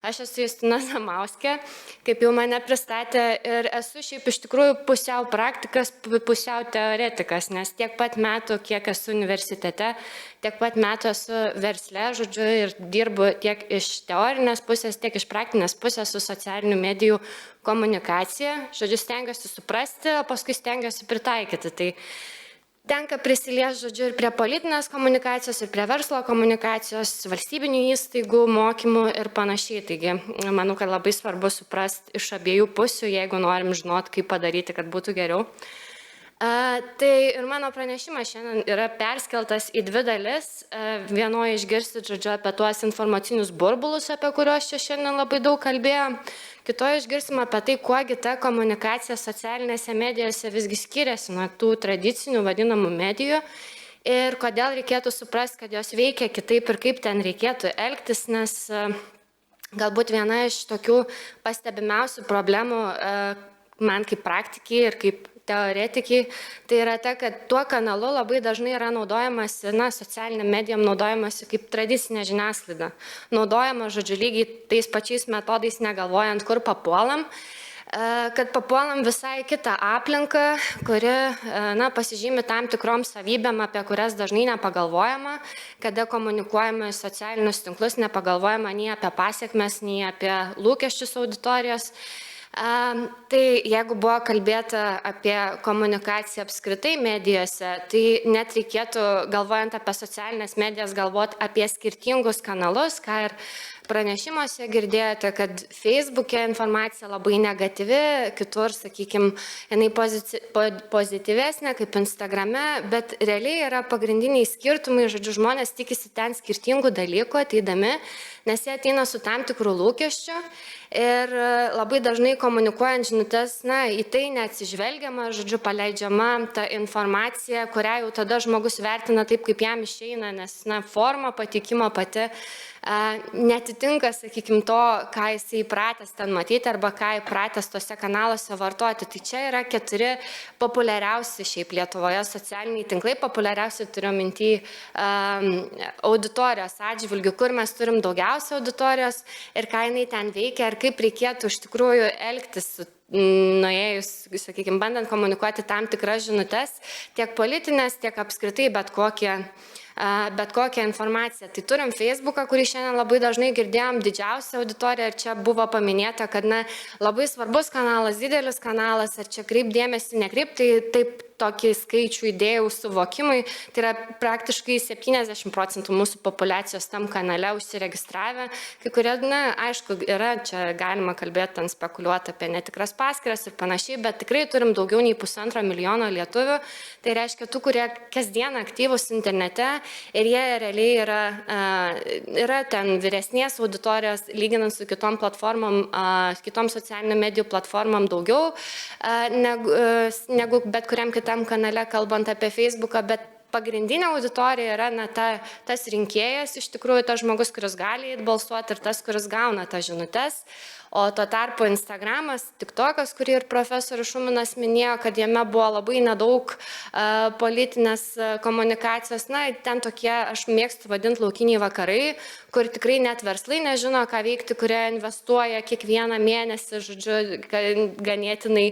Aš esu Justina Zamauskė, kaip jau mane pristatė, ir esu šiaip iš tikrųjų pusiau praktikas, pusiau teoretikas, nes tiek pat metų, kiek esu universitete, tiek pat metų esu versle, žodžiu, ir dirbu tiek iš teorinės pusės, tiek iš praktinės pusės su socialinių medijų komunikacija. Žodžiu, stengiuosi suprasti, o paskui stengiuosi pritaikyti. Tai tenka prisilies, žodžiu, ir prie politinės komunikacijos, ir prie verslo komunikacijos, valstybinių įstaigų, mokymų ir panašiai. Taigi, manau, kad labai svarbu suprasti iš abiejų pusių, jeigu norim žinot, kaip padaryti, kad būtų geriau. Tai ir mano pranešimas šiandien yra perskeltas į dvi dalis. Vienoje išgirsit, žodžiu, apie tuos informacinius burbulus, apie kuriuos čia šiandien labai daug kalbėjom. Kitoje išgirsim apie tai, kuogi ta komunikacija socialinėse medijose visgi skiriasi nuo tų tradicinių vadinamų medijų ir kodėl reikėtų suprasti, kad jos veikia kitaip ir kaip ten reikėtų elgtis, nes galbūt viena iš tokių pastebimiausių problemų man kaip praktikiai ir kaip teoretikai, tai yra ta, kad tuo kanalu labai dažnai yra naudojamasi, socialiniam medijam naudojamasi kaip tradicinė žiniasklaida. Naudojama, žodžiu, lygiai tais pačiais metodais, negalvojant, kur papuolam, kad papuolam visai kitą aplinką, kuri, pasižymi tam tikrom savybėm, apie kurias dažnai nepagalvojama, kada komunikuojame socialinius tinklus, nepagalvojama nei apie pasiekmes, nei apie lūkesčius auditorijos. Tai jeigu buvo kalbėta apie komunikaciją apskritai medijose, tai net reikėtų, galvojant apie socialinės medijas, galvoti apie skirtingus kanalus, ką ir pranešimuose girdėjote, kad Facebook'e informacija labai negatyvi, kitur, sakykime, jinai pozityvesnė, kaip Instagrame, bet realiai yra pagrindiniai skirtumai, žodžiu, žmonės tikisi ten skirtingų dalykų ateidami, nes jie ateina su tam tikrų lūkesčių ir labai dažnai komunikuojant žinutes, į tai neatsižvelgiama, žodžiu, paleidžiama ta informacija, kurią jau tada žmogus vertina taip, kaip jam išeina, nes forma pateikimo pati netitinka, sakykime, to, ką jisai įpratęs ten matyti arba ką įpratęs tose kanaluose vartoti. Tai čia yra 4 populiariausi šiaip Lietuvoje socialiniai tinklai, populiariausi turiu minty auditorijos atžvilgių, kur mes turim daugiausia auditorijos ir ką jinai ten veikia ir kaip reikėtų iš tikrųjų elgtis su nuėjus, sakykime, bandant komunikuoti tam tikras žinutes, tiek politinės, tiek apskritai bet kokią informaciją. Tai turim Facebooką, kurį šiandien labai dažnai girdėjom, didžiausia auditorija, ir čia buvo paminėta, kad labai svarbus kanalas, didelis kanalas, ar čia kreip dėmesį, nekreip, tai taip tokį skaičių idėjų suvokimui, tai yra praktiškai 70% mūsų populiacijos tam kanale užsiregistravę, kai kurie, aišku, yra, čia galima kalbėti, ten spekuliuoti apie netikras paskyras ir panašiai, bet tikrai turim daugiau nei 1,5 milijono lietuvių, tai reiškia tų, kurie kasdien aktyvus internete ir jie realiai yra ten vyresnės auditorijos, lyginant su kitom platformom, kitom socialinių medijų platformom daugiau negu bet kuriam kitam kanale, kalbant apie Facebooką, bet pagrindinė auditorija yra tas rinkėjas, iš tikrųjų tas žmogus, kuris gali balsuoti ir tas, kuris gauna tas žinutes. O tuo tarpu Instagramas, TikTokas, kurį ir profesorius Šuminas minėjo, kad jame buvo labai nedaug politinės komunikacijos, ten tokie, aš mėgstu vadinti laukiniai vakarai, kur tikrai net verslai nežino, ką veikti, kurie investuoja kiekvieną mėnesį, žodžiu, ganėtinai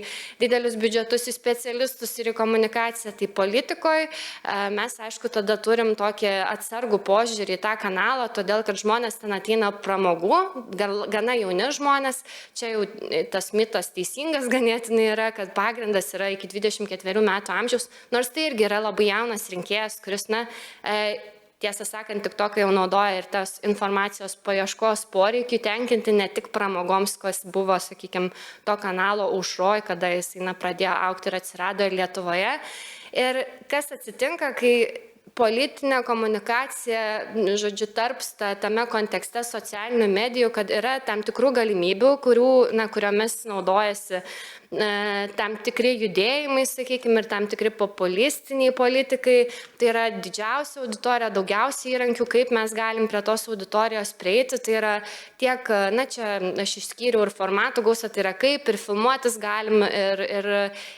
didelius biudžetus į specialistus ir į komunikaciją. Tai politikoje mes, aišku, tada turim tokį atsargų požiūrį į tą kanalą, todėl, kad žmonės ten ateina pramogų, gana jauni žmonės. Čia jau tas mitas teisingas ganėtinai yra, kad pagrindas yra iki 24 metų amžiaus, nors tai irgi yra labai jaunas rinkėjas, kuris, tiesą sakant, TikToką jau naudoja ir tas informacijos paieškos poreikių tenkinti ne tik pramogoms, kas buvo, sakykime, to kanalo aušroj, kada jis pradėjo augti ir atsirado ir Lietuvoje. Ir kas atsitinka, kai politinė komunikacija, žodžiu, tarpsta tame kontekste socialinių medijų, kad yra tam tikrų galimybių, kuriomis naudojasi tam tikri judėjimai, sakykime, ir tam tikri populistiniai politikai. Tai yra didžiausia auditorija, daugiausiai įrankių, kaip mes galim prie tos auditorijos prieiti. Tai yra tiek, na čia aš išskyriau ir formatų gausą, tai yra kaip ir filmuotis galim ir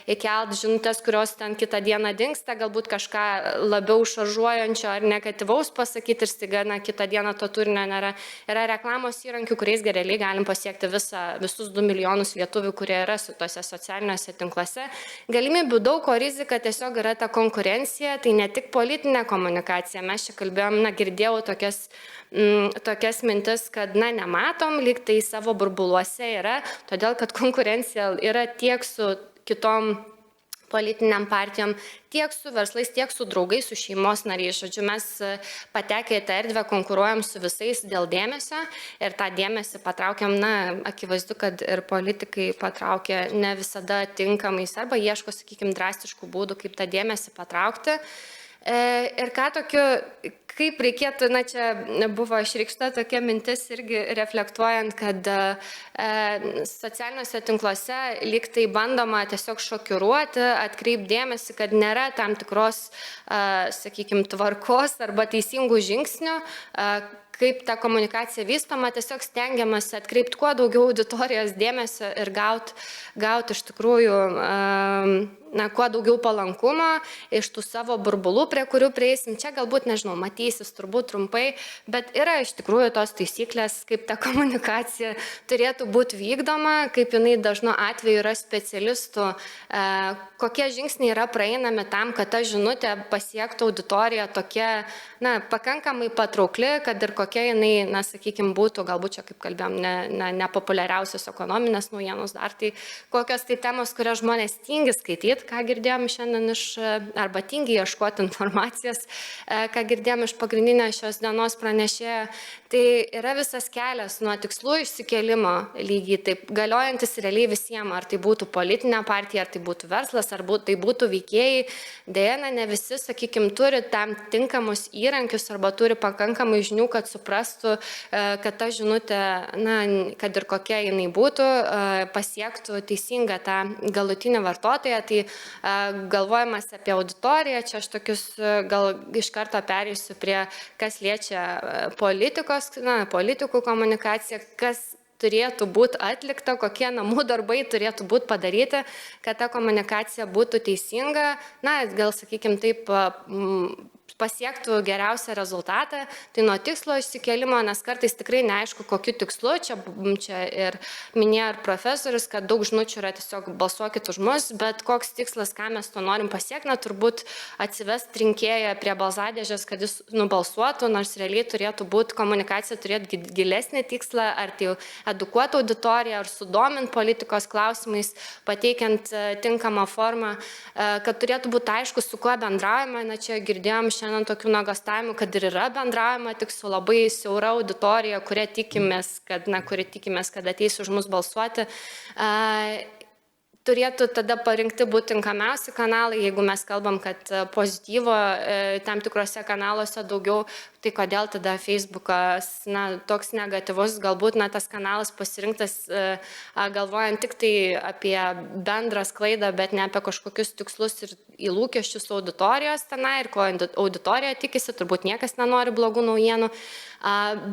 įkelt žinutės, kurios ten kitą dieną dingsta, galbūt kažką labiau šaržuojančio ar negatyvaus pasakyti ir staiga, na, kitą dieną to turinio nėra. Yra reklamos įrankių, kuriais realiai galim pasiekti visus 2 milijonus lietuvių, kurie yra su tose socialiniuose tinkluose. Galimybių daug, o rizika tiesiog yra ta konkurencija, tai ne tik politinė komunikacija. Mes čia kalbėjom, na, girdėjau tokias mintis, kad, na, nematom, lyg tai savo burbuluose yra, todėl kad konkurencija yra tiek su kitom politiniam partijom, tiek su verslais, tiek su draugais, su šeimos nariais. Žodžiu, mes patekę į tą erdvę konkuruojam su visais dėl dėmesio ir tą dėmesį patraukiam, na, akivaizdu, kad ir politikai patraukia ne visada tinkamais arba ieško, sakykime, drastiškų būdų, kaip tą dėmesį patraukti. Ir ką tokiu, kaip reikėtų, na čia buvo išreikšta tokia mintis irgi reflektuojant, kad socialiniuose tinkluose lyg tai bandoma tiesiog šokiruoti, atkreipdėmėsi, kad nėra tam tikros, sakykime, tvarkos arba teisingų žingsnių, kaip ta komunikacija vystoma, tiesiog stengiamasi atkreipti kuo daugiau auditorijos dėmesio ir gauti iš tikrųjų na, kuo daugiau palankumo iš tų savo burbulų, prie kurių prieisim. Čia galbūt, nežinau, matysis turbūt trumpai, bet yra iš tikrųjų tos taisyklės, kaip ta komunikacija turėtų būti vykdoma, kaip jinai dažnu atveju yra specialistų, kokie žingsniai yra praeinami tam, kad ta žinutė pasiektų auditoriją tokia, na, pakankamai patraukli, kad ir kokia jinai, na, sakykime, būtų, galbūt čia, kaip kalbėjom, ne populiariausios ekonominės naujienos dar, tai kokios tai temos, kurias žmonės tingi skaityti, ką girdėjom šiandien arba tingi ieškoti informacijos, ką girdėjom iš pagrindinio šios dienos pranešėjo. Tai yra visas kelias nuo tikslų išsikėlimo lygiai, taip galiojantis realiai visiems, ar tai būtų politinė partija, ar tai būtų verslas, ar tai būtų veikėjai. Deja, ne visi, sakykime, turi tam tinkamus įrankius arba turi pakankamai žinių, kad suprastų, kad ta žinutė, na, kad ir kokia jinai būtų, pasiektų teisingą tą galutinį vartotoją. Tai galvojimas apie auditoriją, čia aš tokius gal iš karto pereisiu prie, kas liečia politikų komunikaciją, kas turėtų būti atlikta, kokie namų darbai turėtų būti padaryti, kad ta komunikacija būtų teisinga, na, gal, sakykime, taip pasiektų geriausią rezultatą, tai nuo tikslo išsikėlimo, nes kartais tikrai neaišku, kokiu tikslu, čia ir minėjo ir profesorius, kad daug žinučių yra tiesiog balsuokit už mus, bet koks tikslas, ką mes to norim pasiekti, na, turbūt atsivest rinkėją prie balsadėžės, kad jis nubalsuotų, nors realiai turėtų būti komunikacija, turėtų gilesnį tikslą, ar tai edukuoti auditoriją, ar sudomint politikos klausimais, pateikiant tinkamą formą, kad turėtų būti aišku, su kuo bendraujama. Na, čia girdėjom šiandien tokių nuogąstavimų, kad ir yra bendraujama tik su labai siaura auditorija, kuri tikimės, kad ateis už mus balsuoti. Turėtų tada parinkti būti tinkamiausi kanalai, jeigu mes kalbam, kad pozityvo tam tikrose kanaluose daugiau, tai kodėl tada Facebookas, na, toks negatyvus, galbūt, na, tas kanalas pasirinktas galvojant tik tai apie bendrą sklaidą, bet ne apie kažkokius tikslus ir į lūkesčius auditorijos tenai ir ko auditorija tikisi, turbūt niekas nenori blogų naujienų,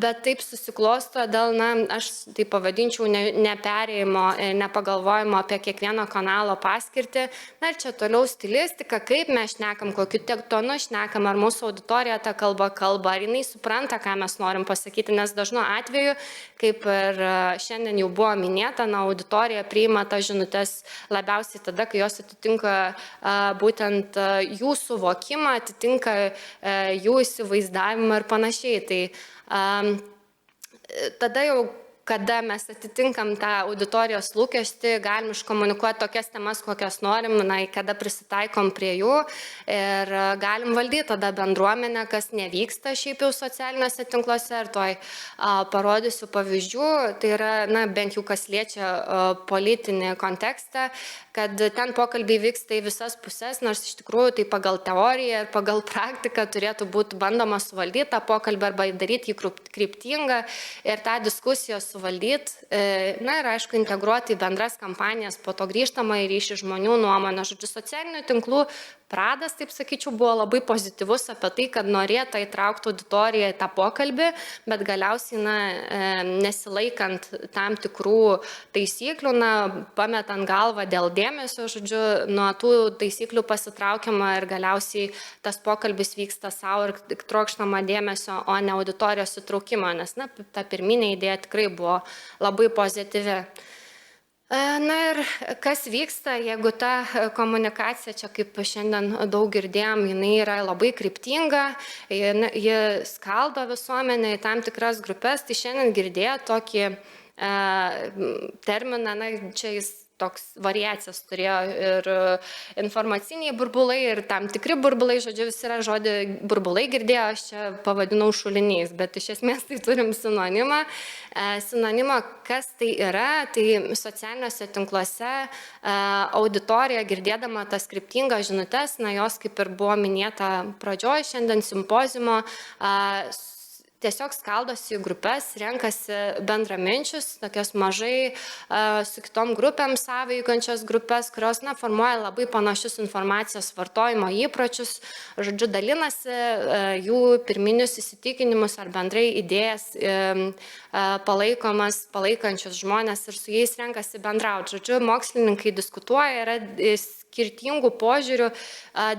bet taip susiklosto dėl, na, aš tai pavadinčiau neperėjimo, nepagalvojimo apie kiekvieno kanalo paskirtį. Na ir čia toliau stilistika, kaip mes šnekam, kokiu tonu šnekam, ar mūsų auditorija tą kalbą, ar jinai supranta, ką mes norim pasakyti, nes dažnu atveju, kaip ir šiandien jau buvo minėta, na, auditorija priima tą žinutės labiausiai tada, kai jos atitinka būtent jų suvokimą, atitinka jų įsivaizdavimą ir panašiai. Tai tada jau, kada mes atitinkam tą auditorijos lūkestį, galim iškomunikuoti tokias temas, kokias norim, na, kada prisitaikom prie jų ir galim valdyti tada bendruomenę, kas nevyksta šiaip jau socialiniuose tinkluose. Ir toj parodysiu pavyzdžių, tai yra, na, bent jau kas liečia politinį kontekstą. kad ten pokalbiai vyksta į visas pusės, nors iš tikrųjų tai pagal teoriją ir pagal praktiką turėtų būti bandoma suvaldyti tą pokalbį arba daryti jį kryptingą ir tą diskusiją suvaldyti, na ir aišku, integruoti į bendras kampanijas, po to grįžtamą į ryšį žmonių nuomonę. Žodžiu, socialinių tinklų pradas, taip sakyčiau, buvo labai pozityvus apie tai, kad norėta įtraukti auditoriją į tą pokalbį, bet galiausiai, nesilaikant tam tikrų taisyklių, pametant galvą dėl dėmesio, žodžiu, nuo tų taisyklių pasitraukiama ir galiausiai tas pokalbis vyksta savo ir trokštama dėmesio, o ne auditorijos įtraukimo, nes, ta pirminė idėja tikrai buvo labai pozityvi. Na ir kas vyksta, jeigu ta komunikacija, čia kaip šiandien daug girdėjom, jinai yra labai kryptinga, ji skaldo visuomenę į tam tikras grupės, tai šiandien girdėjo tokį terminą, čia jis toks variacijas turėjo ir informaciniai burbulai, ir tam tikri burbulai, žodžiu, visi yra žodį burbulai girdėjo, aš čia pavadinau šuliniais, bet iš esmės tai turim sinonimą. Sinonimą, kas tai yra, tai socialiniuose tinkluose auditorija girdėdama tas kryptingas žinutes, jos kaip ir buvo minėta pradžioj šiandien simpoziumo, tiesiog skaldosi į grupės, renkasi bendraminčius, tokias mažai su kitom grupėm sąveikančias grupės, kurios formuoja labai panašius informacijos vartojimo įpročius, žodžiu, dalinasi jų pirminius įsitikinimus ar bendrai idėjas palaikančius žmonės ir su jais renkasi bendrauti. Žodžiu, mokslininkai diskutuoja, yra skirtingų požiūrių,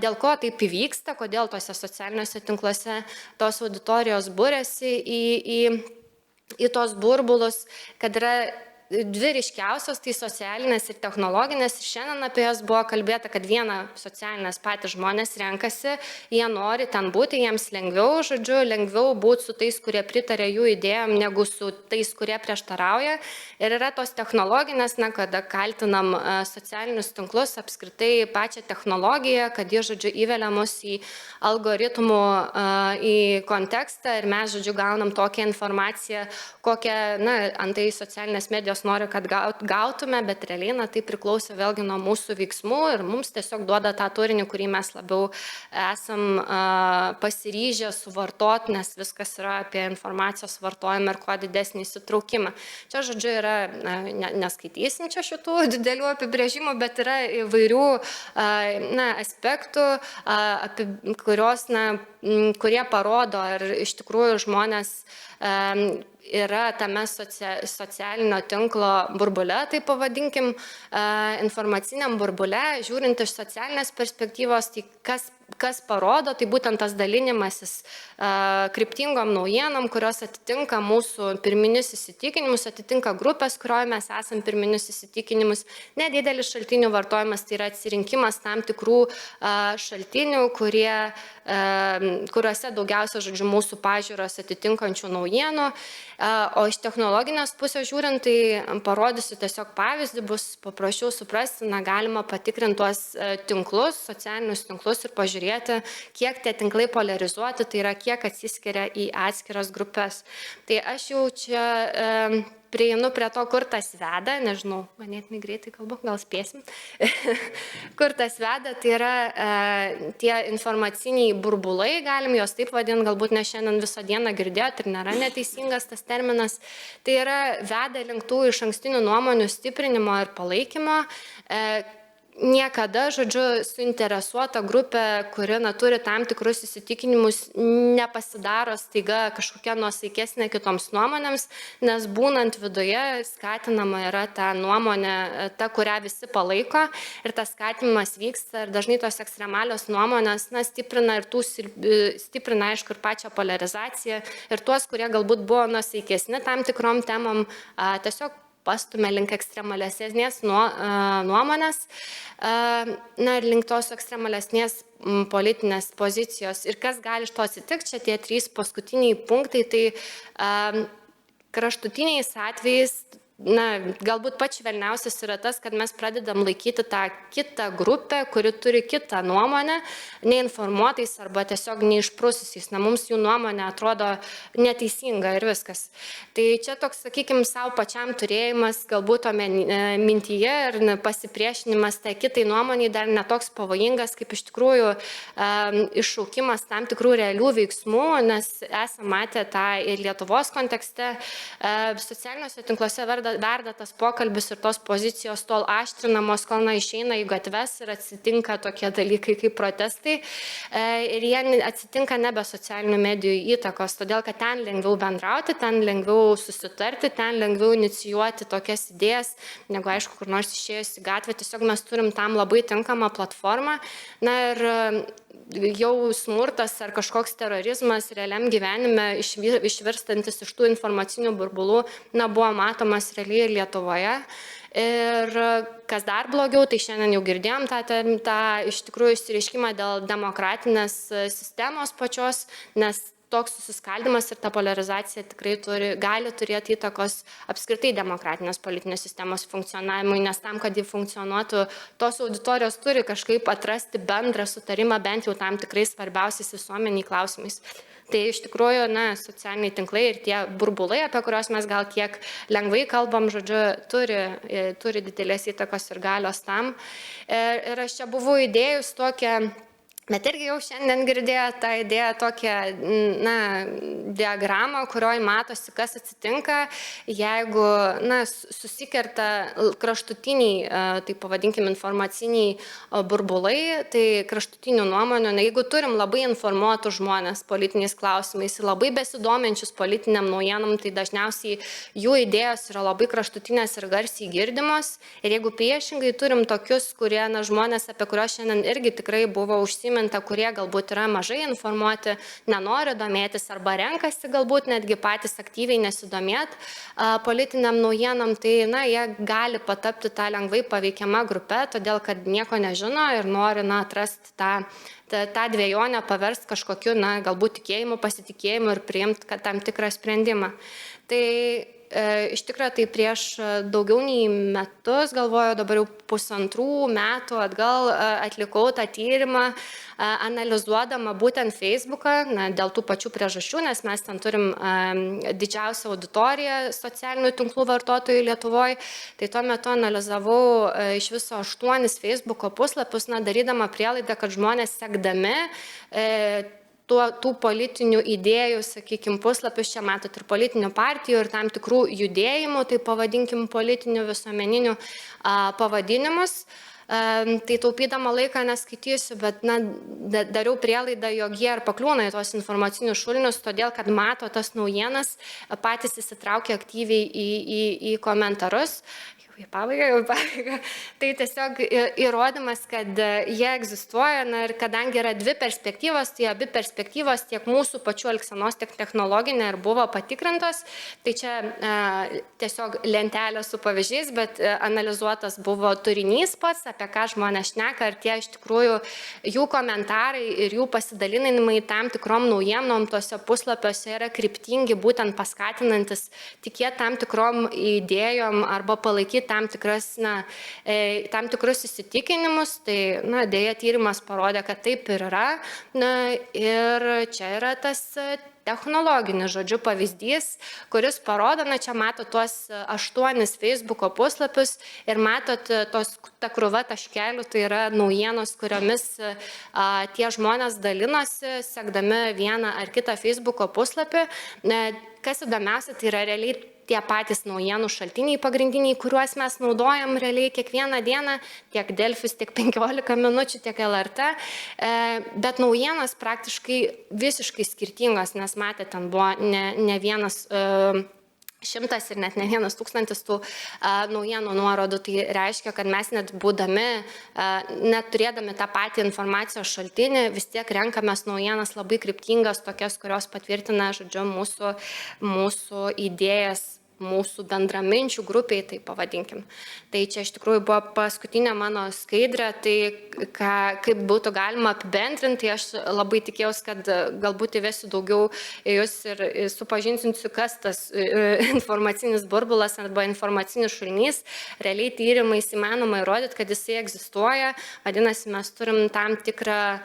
dėl ko taip įvyksta, kodėl tose socialiniuose tinkluose tos auditorijos būrėsi į tos burbulus, kad yra dvi ryškiausios, tai socialinės ir technologinės, ir šiandien apie jas buvo kalbėta, kad viena socialinės patys žmonės renkasi, jie nori ten būti, jiems lengviau, žodžiu, lengviau būti su tais, kurie pritarė jų idėjom, negu su tais, kurie prieštarauja. Ir yra tos technologinės, kada kaltinam socialinius tinklus, apskritai pačią technologiją, kad jie, žodžiu, įvelia mus į algoritmų į kontekstą ir mes, žodžiu, gaunam tokią informaciją, kokią, antai socialinės medijos nori, kad gautume, bet realiai tai priklauso vėlgi nuo mūsų veiksmų ir mums tiesiog duoda tą turinį, kurį mes labiau esam pasiryžę suvartoti, nes viskas yra apie informacijos vartojimą ir kuo didesnį įsitraukimą. Čia, žodžiu, yra, neskaitysim čia šitų didelių apibrėžimų, bet yra įvairių aspektų, kurie parodo, ar iš tikrųjų žmonės yra tame socialinio tinklo burbule, tai pavadinkim, informaciniam burbule, žiūrint iš socialinės perspektyvos, tai kas parodo, tai būtent tas dalinimasis kryptingom naujienom, kurios atitinka mūsų pirminius įsitikinimus, atitinka grupės, kurioje mes esam pirminius įsitikinimus, nedidelis šaltinių vartojimas, tai yra atsirinkimas tam tikrų šaltinių, kuriuose daugiausia, žodžiu, mūsų pažiūros atitinkančių naujienų. O iš technologinės pusės žiūrint, tai parodysiu tiesiog pavyzdį, bus paprasčiau suprasti, galima patikrinti tuos tinklus, socialinius tinklus ir pažiūrėti, kiek tie tinklai polarizuoti, tai yra kiek atsiskiria į atskiras grupės. Tai aš jau čia prieinu prie to, kur tas veda, nežinau, ganėtinai greitai kalbu, gal spėsim, kur tas veda, tai yra tie informaciniai burbulai, galim juos taip vadinti, galbūt ne šiandien visą dieną girdėjot ir nėra neteisingas tas terminas, tai yra veda link tų išankstinių nuomonių stiprinimo ir palaikymo. Niekada, žodžiu, suinteresuota grupė, kuri turi tam tikrus įsitikinimus, nepasidaro staiga kažkokia nuosaikesnė kitoms nuomonėms, nes būnant viduje skatinama yra ta nuomonė, ta, kurią visi palaiko ir tas skatinimas vyksta ir dažnai tos ekstremalios nuomonės stiprina ir stiprina, aišku, ir pačią polarizaciją ir tuos, kurie galbūt buvo nuosaikesni tam tikrom temom, tiesiog pastumė link ekstremalesnės nuomonės, ir link tos ekstremalesnės politinės pozicijos. Ir kas gali iš to atsitikti, čia tie 3 paskutiniai punktai, tai kraštutiniais atvejais galbūt pats švelniausias yra tas, kad mes pradedam laikyti tą kitą grupę, kuri turi kitą nuomonę, neinformuotais arba tiesiog neišprususiais. Mums jų nuomonė atrodo neteisinga ir viskas. Tai čia toks, sakykime, savo pačiam turėjimas, galbūt mintyje ir pasipriešinimas tai kitai nuomoniai dar netoks pavojingas, kaip iš tikrųjų iššaukimas tam tikrų realių veiksmų, nes esame matę tą ir Lietuvos kontekste. Socialiniuose tinkluose verda tas pokalbis ir tos pozicijos tol aštrinamos, kol išeina į gatves ir atsitinka tokie dalykai kaip protestai. Ir jie atsitinka nebe socialinių medijų įtakos, todėl kad ten lengviau bendrauti, ten lengviau susitarti, ten lengviau inicijuoti tokias idėjas, negu aišku, kur nors išėjus į gatvę. Tiesiog mes turim tam labai tinkamą platformą. Ir jau smurtas ar kažkoks terorizmas realiam gyvenime išvirstantis iš tų informacinių burbulų buvo matomas realiai ir Lietuvoje. Ir kas dar blogiau, tai šiandien jau girdėjom tą iš tikrųjų išsireiškimą dėl demokratinės sistemos pačios, nes toks susiskaldimas ir ta polarizacija tikrai gali turėti įtakos apskritai demokratinės politinės sistemos funkcionavimui, nes tam, kad jį funkcionuotų, tos auditorijos turi kažkaip atrasti bendrą sutarimą bent jau tam tikrais svarbiausiais visuomeniai klausimais. Tai iš tikrųjų, socialiniai tinklai ir tie burbulai, apie kuriuos mes gal kiek lengvai kalbam, žodžiu, turi didelės įtakos ir galios tam. Ir aš čia buvau įdėjus tokią, bet irgi jau šiandien girdėjo tą idėją tokią, diagramą, kurioje matosi, kas atsitinka, jeigu, susikerta kraštutiniai, tai pavadinkim, informaciniai burbulai, tai kraštutinių nuomonių, jeigu turim labai informuotus žmonės politiniais klausimais, labai besidominčius politiniam naujienom, tai dažniausiai jų idėjos yra labai kraštutinės ir garsiai girdimos. Ir jeigu priešingai turim tokius, kurie, žmonės, apie kuriuos šiandien irgi tikrai buvo užsiminta, kurie galbūt yra mažai informuoti, nenori domėtis arba renkasi galbūt netgi patys aktyviai nesidomėti politiniam naujienom, tai jie gali patapti tą lengvai paveikiamą grupę, todėl kad nieko nežino ir nori atrasti tą dvejonę paversti kažkokiu, galbūt tikėjimu, pasitikėjimu ir priimti tam tikrą sprendimą. Tai iš tikrųjų, tai prieš daugiau nei metus, galvoju, dabar jau 1,5 metų atgal atlikau tą tyrimą, analizuodama būtent Facebooką, dėl tų pačių priežasčių, nes mes ten turim didžiausią auditoriją socialinių tinklų vartotojų Lietuvoje. Tai tuo metu analizavau iš viso 8 Facebooko puslapius, darydama prielaidą, kad žmonės sekdami tų politinių idėjų, sakykime, puslapius, čia matot ir politinių partijų, ir tam tikrų judėjimų, tai pavadinkim politinių visuomeninių pavadinimus. Tai taupydama laiką neskaitysiu, bet dariau prielaidą, jog jie ir pakliūna į tos informacinius šulinius, todėl kad mato tas naujienas, patys įsitraukia aktyviai į komentarus. Į pabaigą. Tai tiesiog įrodymas, kad jie egzistuoja, ir kadangi yra dvi perspektyvos, tai abi perspektyvos tiek mūsų pačių elgsenos, tiek technologinė ir buvo patikrintos, tai čia tiesiog lentelė su pavyzdžiais, bet analizuotas buvo turinys pats, apie ką žmonės šneka, ir tie iš tikrųjų jų komentarai ir jų pasidalinimai tam tikrom naujienom tose puslapiuose yra kryptingi, būtent paskatinantis tikėti tam tikrom idėjom arba palaikyti tam tikrus įsitikinimus, tai dėja tyrimas parodė, kad taip ir yra. Ir čia yra tas technologinis, žodžiu, pavyzdys, kuris parodo, čia matot tuos 8 Facebooko puslapius ir matot ta krūva taškelių, tai yra naujienos, kuriomis tie žmonės dalinosi, sekdami vieną ar kitą Facebooko puslapį. Kas įdomiausia, tai yra realiai tie patys naujienų šaltiniai pagrindiniai, kuriuos mes naudojam realiai kiekvieną dieną, tiek Delfis, tiek 15 minučių, tiek LRT, bet naujienos praktiškai visiškai skirtingos, nes matė, ten buvo ne vienas 100 ir net ne 1,000 tų naujienų nuorodų. Tai reiškia, kad mes net būdami, net turėdami tą patį informacijos šaltinį, vis tiek renkamės naujienas labai kryptingas, tokias, kurios patvirtina, žodžiu, mūsų idėjas mūsų bendraminčių grupiai, tai pavadinkim. Tai čia iš tikrųjų buvo paskutinė mano skaidrė, tai kaip būtų galima apibendrinti, aš labai tikėjausi, kad galbūt įvesiu daugiau jūs ir supažinsiu, kas tas informacinis burbulas arba informacinis šulinys. Realiai tyrimais įmanoma įrodyti, kad jisai egzistuoja, vadinasi, mes turim tam tikrą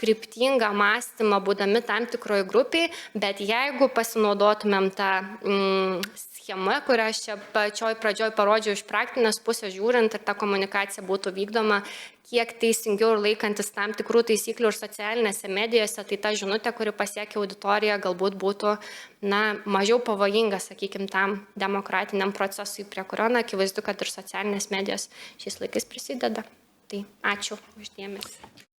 kryptingą mąstymą, būdami tam tikroje grupiai, bet jeigu pasinaudotumėm tą schemą, kurią aš čia pačioj pradžioj parodžiau iš praktinės pusės žiūrint, ir ta komunikacija būtų vykdoma kiek teisingiau ir laikantis tam tikrų taisyklių ir socialinėse medijose, tai ta žinutė, kuri pasiekia auditoriją, galbūt būtų mažiau pavojinga, sakykime, tam demokratiniam procesui, prie kurio akivaizdu, kad ir socialinės medijos šiais laikais prisideda. Tai ačiū už dėmesį.